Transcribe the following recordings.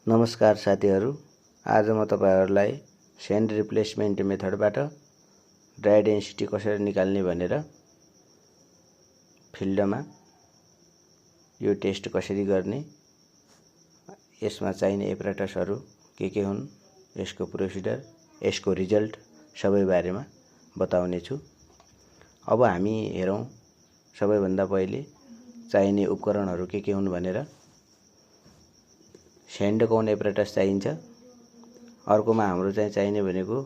नमस्कार साथीहरू, आज म तपाईहरुलाई स्यान्ड रिप्लेसमेन्ट मेथडबाट ड्राई डेन्सिटी कसरी निकाल्ने भनेर फिल्डमा यो टेस्ट कसरी गर्ने, यसमा चाहिने एपरेटसहरु के हुन्, यसको प्रोसिडर, यसको रिजल्ट सबै बारेमा बताउने छु। अब हामी हेरौं सबैभन्दा पहिले चाहिने उपकरणहरु के हुन् भनेर। स्यान्ड कोन एपरेटस चाहिन्छ। अर्कोमा हाम्रो चाहिने भनेको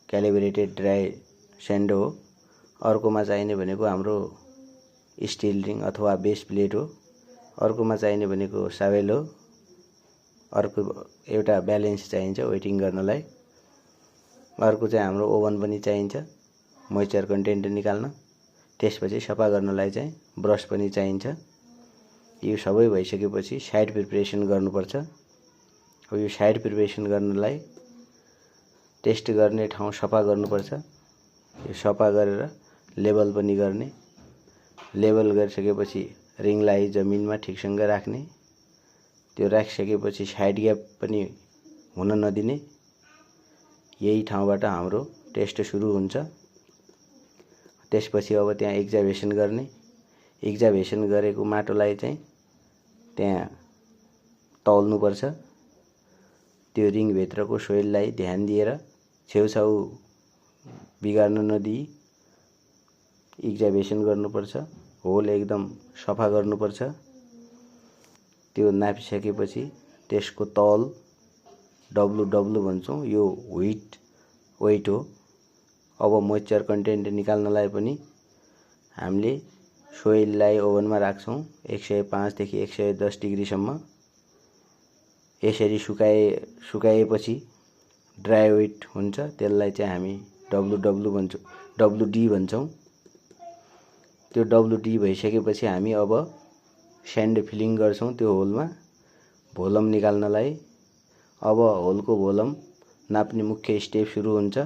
क्यालिब्रेटेड ड्राई स्यान्ड हो। अर्कोमा चाहिने भनेको हाम्रो स्टील रिङ अथवा बेस प्लेट हो। अर्कोमा चाहिने भनेको सावेल हो। अर्को एउटा ब्यालेन्स चाहिन्छ वेटिङ गर्नलाई। अर्को चाहिँ हाम्रो ओभन पनि चाहिन्छ मोइस्चर कन्टेन्ट निकाल्न। त्यसपछि सफा गर्नलाई चाहिँ ब्रश पनि चाहिन्छ। यो सबै भइसकेपछि साइड प्रिपरेसन गर्नुपर्छ। अब यो साइड प्रिपरेसन गर्नलाई टेस्ट गर्ने ठाउँ सफा गर्नुपर्छ। यो सफा गरेर लेबल पनि गर्ने। लेबल गरिसकेपछि रिङलाई जमिनमा ठिकसँग राख्ने। त्यो राखिसकेपछि साइड ग्याप पनि हुन नदिने। यही ठाउँबाट हाम्रो टेस्ट सुरु हुन्छ। त्यसपछि अब त्यहाँ एक्जाभेसन गर्ने। एक्जाभेसन गरेको माटोलाई चाहिँ त्यहाँ तौल्नुपर्छ। त्यो रिङ भित्रको सोइललाई ध्यान दिएर छेउछाउ बिगार्न नदिई एक्जाभेसन गर्नुपर्छ। होल एकदम सफा गर्नुपर्छ। त्यो नापिसकेपछि त्यसको तौल डब्लु भन्छौं, यो वेट हो। अब मोइस्चर कन्टेन्ट निकाल्नलाई पनि हामीले सोइललाई ओभनमा राख्छौं 105 देखि 110 डिग्री सम्म। यसरी सुकाएपछि ड्राई वेट हुन्छ। त्यसलाई चाहिँ हामी डब्लुडी भन्छौं। त्यो डब्लुडी भइसकेपछि हामी अब स्यान्ड फिलिङ गर्छौं त्यो होलमा भोलम निकाल्नलाई। अब होलको भोलम नाप्ने मुख्य स्टेप सुरु हुन्छ।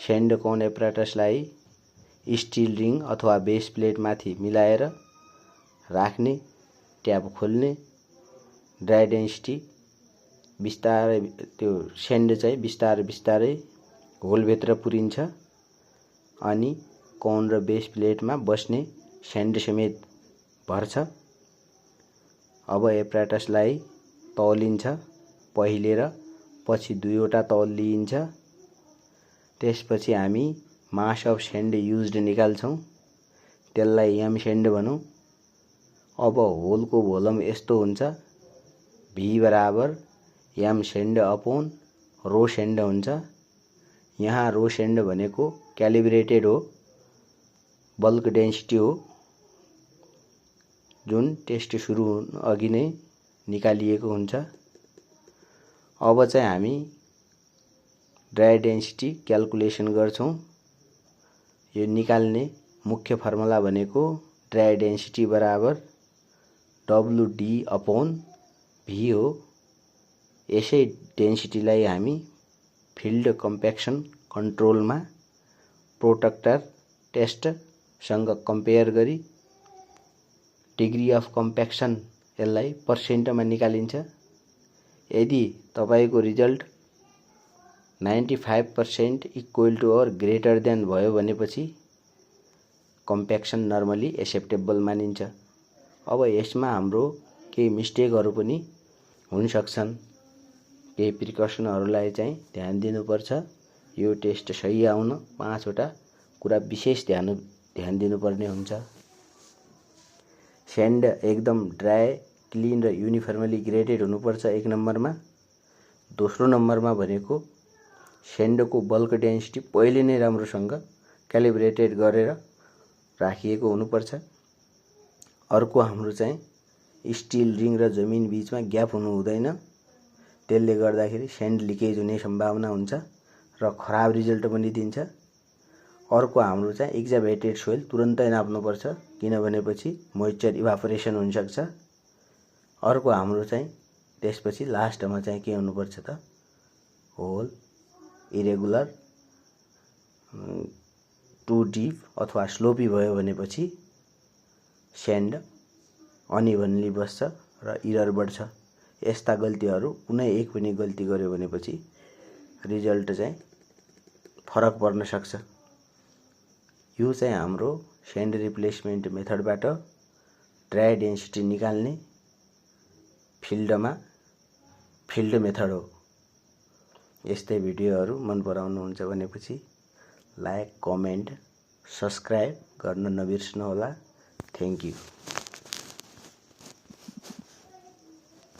स्यान्ड कोन एपरेटसलाई स्टील रिङ अथवा बेस प्लेट माथि मिलाएर राख्ने, ट्याप खोल्ने। ड्राई डेन्सिटी बिस्तारै त्यो स्यान्ड चाहिँ बिस्तारै होल भित्र पुरिन्छ अनि कोन र बेस प्लेटमा बस्ने स्यान्ड समेत भर्छ। अब एपरेटसलाई तौलिन्छ। पहिले र पछि दुईवटा तौल लिइन्छ। त्यसपछि हामी मास अफ स्यान्ड युज्ड निकाल्छौं। त्यसलाई एम स्यान्ड भनौं। अब होलको भोलम यस्तो हुन्छ। V बराबर M sand upon rho sand हुन्छ। यहाँ रो स्यान्ड भनेको क्यालिब्रेटेड हो, बल्क डेन्सिटी हो, जुन टेस्ट सुरु हुन अघि नै निकालिएको हुन्छ। अब चाहिँ हामी ड्राई डेन्सिटी क्याल्कुलेसन गर्छौं। यो निकाल्ने मुख्य फर्मुला भनेको ड्राई डेन्सिटी बराबर डब्लुडी अपॉन V हो। यसै डेन्सिटीलाई हामी फिल्ड कम्प्याक्सन कन्ट्रोलमा प्रोट्रैक्टर टेस्ट सँग कम्पेयर गरी डिग्री अफ कम्प्याक्सन यसलाई पर्सेन्टमा निकालिन्छ। यदि तपाईको result 95% equal to or greater than भयो भनेपछि कम्प्याक्सन नर्मली एक्सेप्टेबल मानिन्छ। अब यसमा हाम्रो केही मिस्टेकहरु पनि हुन सक्छन्। केही प्रिकसनहरुलाई चाहिँ ध्यान दिनुपर्छ। यो टेस्ट सही आउन 5 वटा कुरा विशेष ध्यान दिनुपर्ने हुन्छ। स्यान्ड एकदम ड्राई, क्लिन र युनिफर्मली ग्रेडेड हुनुपर्छ 1 नम्बरमा। दोस्रो नम्बरमा भनेको स्यान्डको बल्क डेन्सिटी पहिले नै राम्रोसँग क्यालिब्रेटेड गरेर राखिएको हुनुपर्छ। अर्को हाम्रो चाहिँ स्टील रिङ र जमिन बीचमा ग्याप हुनु हुँदैन। त्यसले गर्दाखेरि स्यान्ड लिकेज हुने सम्भावना हुन्छ र खराब रिजल्ट पनि दिन्छ। अर्को हाम्रो चाहिँ एक्जाभेटेड सोइल तुरुन्तै नाप्नुपर्छ, किनभनेपछि मोइस्चर इभापोरेसन हुन सक्छ। अर्को हाम्रो चाहिँ त्यसपछि लास्टमा चाहिँ के हुनुपर्छ त, होल इरेगुलर टु डीप अथवा स्लोपी भयो भनेपछि स्यान्ड अनइभनली बस्छ र इरर बढ्छ। यस्ता गल्तीहरू कुनै एक पनि गल्ती गर्यो भनेपछि रिजल्ट चाहिँ फरक पर्न सक्छ। यो चाहिँ हाम्रो स्यान्ड रिप्लेसमेन्ट मेथडबाट ड्राई डेन्सिटी निकाल्ने फिल्ड मेथड हो। यस्तै भिडियोहरू मन पराउनुहुन्छ भनेपछि लाइक, कमेन्ट, सब्स्क्राइब गर्न नबिर्सनुहोला। Thank you.